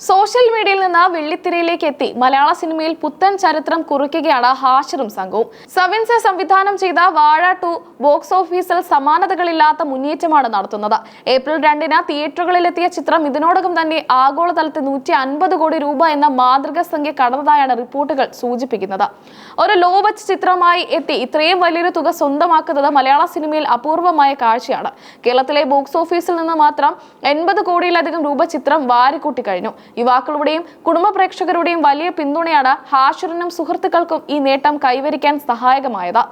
Social മീഡിയയിൽ നിന്ന് വെള്ളിത്തിരയിലേക്ക് എത്തി മലയാള സിനിമയിൽ പുത്തൻ ചരിത്രം കുറിക്കുകയാണ് ഹാഷിറും സംഘവും. സവിൻസ് സംവിധാനം ചെയ്ത വാഴ 2 ബോക്സ് ഓഫീസിൽ സമാനതകളില്ലാത്ത മുന്നേറ്റമാണ് നടത്തുന്നത്. ഏപ്രിൽ 2-ന് തിയേറ്ററുകളിലെത്തിയ ചിത്രം ഇതിനോടകം തന്നെ ആഗോളതലത്തിൽ 150 കോടി രൂപ എന്ന മാതൃക സംഖ്യ കടന്നതായാണ് റിപ്പോർട്ടുകൾ സൂചിപ്പിക്കുന്നത്. ഒരു ലോ ബഡ്ജറ്റ് ചിത്രമായി എത്തി ഇത്രയും വലിയൊരു തുക സ്വന്തമാക്കുന്നത് മലയാള സിനിമയിൽ അപൂർവമായ കാഴ്ചയാണ്. കേരളത്തിലെ ബോക്സ് ഓഫീസിൽ നിന്ന് മാത്രം 80 കോടിയിലധികം രൂപ ചിത്രം വാരിക്കൂട്ടി കഴിഞ്ഞു. യുവാക്കളുടെയും കുടുംബ പ്രേക്ഷകരുടെയും വലിയ പിന്തുണയാണ് ഹാഷിറിനും സുഹൃത്തുക്കൾക്കും ഈ നേട്ടം കൈവരിക്കാൻ സഹായകമായത്.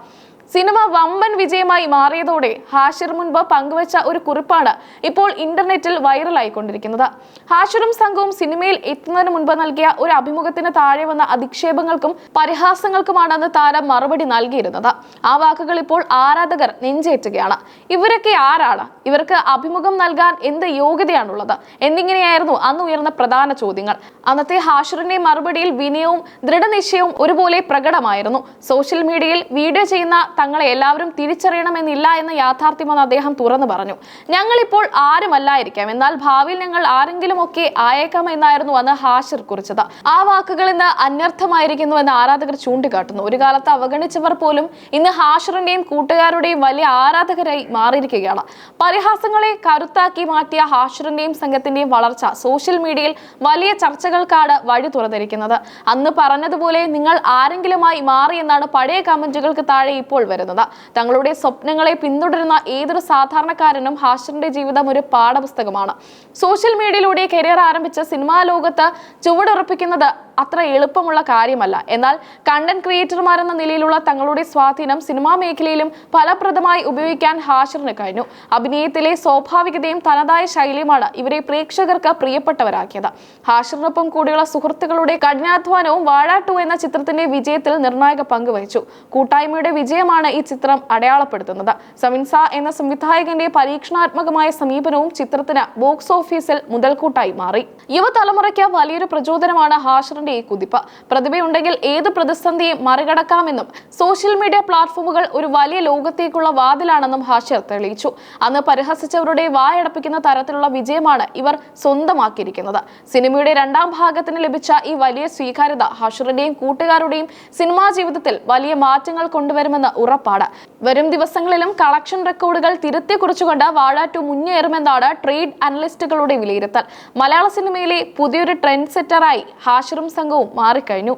സിനിമ വമ്പൻ വിജയമായി മാറിയതോടെ ഹാഷിർ മുൻപ് പങ്കുവച്ച ഒരു കുറിപ്പാണ് ഇപ്പോൾ ഇന്റർനെറ്റിൽ വൈറലായിക്കൊണ്ടിരിക്കുന്നത്. ഹാഷിറും സംഘവും സിനിമയിൽ എത്തുന്നതിന് മുൻപ് നൽകിയ ഒരു അഭിമുഖത്തിന് താഴെ വന്ന അധിക്ഷേപങ്ങൾക്കും പരിഹാസങ്ങൾക്കുമാണ് താരം മറുപടി നൽകിയിരുന്നത്. ആ വാക്കുകൾ ഇപ്പോൾ ആരാധകർ നെഞ്ചേറ്റുകയാണ്. ഇവരൊക്കെ ആരാണ്? ഇവർക്ക് അഭിമുഖം നൽകാൻ എന്ത് യോഗ്യതയാണുള്ളത്? എന്നിങ്ങനെയായിരുന്നു അന്ന് ഉയർന്ന പ്രധാന ചോദ്യങ്ങൾ. അന്നത്തെ ഹാഷിറിന്റെ മറുപടിയിൽ വിനയവും ദൃഢനിശ്ചയവും ഒരുപോലെ പ്രകടമായിരുന്നു. സോഷ്യൽ മീഡിയയിൽ വീഡിയോ ചെയ്യുന്ന തങ്ങളെ എല്ലാവരും തിരിച്ചറിയണമെന്നില്ല എന്ന യാഥാർത്ഥ്യമെന്ന് അദ്ദേഹം തുറന്നു പറഞ്ഞു. ഞങ്ങളിപ്പോൾ ആരുമല്ലായിരിക്കാം, എന്നാൽ ഭാവിയിൽ ഞങ്ങൾ ആരെങ്കിലും ഒക്കെ ആയേക്കാമെന്നായിരുന്നു അന്ന് ഹാഷിർ കുറിച്ചത്. ആ വാക്കുകൾ ഇന്ന് അന്വർത്ഥമായിരിക്കുന്നുവെന്ന് ആരാധകർ ചൂണ്ടിക്കാട്ടുന്നു. ഒരു കാലത്ത് അവഗണിച്ചവർ പോലും ഇന്ന് ഹാഷിറിന്റെയും കൂട്ടുകാരുടെയും വലിയ ആരാധകരായി മാറിയിരിക്കുകയാണ്. പരിഹാസങ്ങളെ കരുത്താക്കി മാറ്റിയ ഹാഷിറിന്റെയും സംഘത്തിന്റെയും വളർച്ച സോഷ്യൽ മീഡിയയിൽ വലിയ ചർച്ചകൾക്കാണ് വഴി തുറന്നിരിക്കുന്നത്. അന്ന് പറഞ്ഞതുപോലെ നിങ്ങൾ ആരെങ്കിലുമായി മാറി എന്നാണ് പഴയ കമന്റുകൾക്ക് താഴെ ഇപ്പോൾ വരുന്നത്. തങ്ങളുടെ സ്വപ്നങ്ങളെ പിന്തുടരുന്ന ഏതൊരു സാധാരണക്കാരനും ഹാഷിറിന്റെ ജീവിതം ഒരു പാഠപുസ്തകമാണ്. സോഷ്യൽ മീഡിയയിലൂടെ കരിയർ ആരംഭിച്ച് സിനിമാ ലോകത്ത് ചുവടുറപ്പിക്കുന്നത് അത്ര എളുപ്പമുള്ള കാര്യമല്ല. എന്നാൽ കണ്ടന്റ് ക്രിയേറ്റർമാരെന്ന നിലയിലുള്ള തങ്ങളുടെ സ്വാധീനം സിനിമാ മേഖലയിലും ഫലപ്രദമായി ഉപയോഗിക്കാൻ ഹാഷിറിന് കഴിഞ്ഞു. അഭിനയത്തിലെ സ്വാഭാവികതയും തനതായ ശൈലിയുമാണ് ഇവരെ പ്രേക്ഷകർക്ക് പ്രിയപ്പെട്ടവരാക്കിയത്. ഹാഷിറിനൊപ്പം കൂടിയുള്ള സുഹൃത്തുക്കളുടെ കഠിനാധ്വാനവും വാഴ 2 എന്ന ചിത്രത്തിന്റെ വിജയത്തിൽ നിർണായക പങ്ക് വഹിച്ചു. കൂട്ടായ്മയുടെ വിജയമാണ് ഈ ചിത്രം അടയാളപ്പെടുത്തുന്നത്. സവിൻസ എന്ന സംവിധായകന്റെ പരീക്ഷണാത്മകമായ സമീപനവും ചിത്രത്തിന് ബോക്സ് ഓഫീസിൽ മുതൽക്കൂട്ടായി മാറി. യുവതലമുറയ്ക്ക് വലിയൊരു പ്രചോദനമാണ് ഹാഷിറിന്റെ ഈ കുതിപ്പ്. പ്രതിഭയുണ്ടെങ്കിൽ ഏത് പ്രതിസന്ധിയും മറികടക്കാമെന്നും സോഷ്യൽ മീഡിയ പ്ലാറ്റ്ഫോമുകൾ ഒരു വലിയ ലോകത്തേക്കുള്ള വാതിലാണെന്നും ഹാഷിർ തെളിയിച്ചു. അന്ന് പരിഹസിച്ചവരുടെ വായടപ്പിക്കുന്ന തരത്തിലുള്ള വിജയമാണ് ഇവർ സ്വന്തമാക്കിയിരിക്കുന്നത്. സിനിമയുടെ 2ാം ഭാഗത്തിന് ലഭിച്ച ഈ വലിയ സ്വീകാര്യത ഹാഷിറിന്റെയും കൂട്ടുകാരുടെയും സിനിമാ ജീവിതത്തിൽ വലിയ മാറ്റങ്ങൾ കൊണ്ടുവരുമെന്ന് ഉറപ്പാണ്. വരും ദിവസങ്ങളിലും കളക്ഷൻ റെക്കോർഡുകൾ തിരുത്തി കുറിച്ചുകൊണ്ട് വാഴ 2 മുന്നേറുമെന്നാണ് ട്രേഡ് അനലിസ്റ്റുകളുടെ വിലയിരുത്തൽ. മലയാള സിനിമയിലെ പുതിയൊരു ട്രെൻഡ് സെറ്ററായി ഹാഷിറും സംഘവും മാറിക്കഴിഞ്ഞു.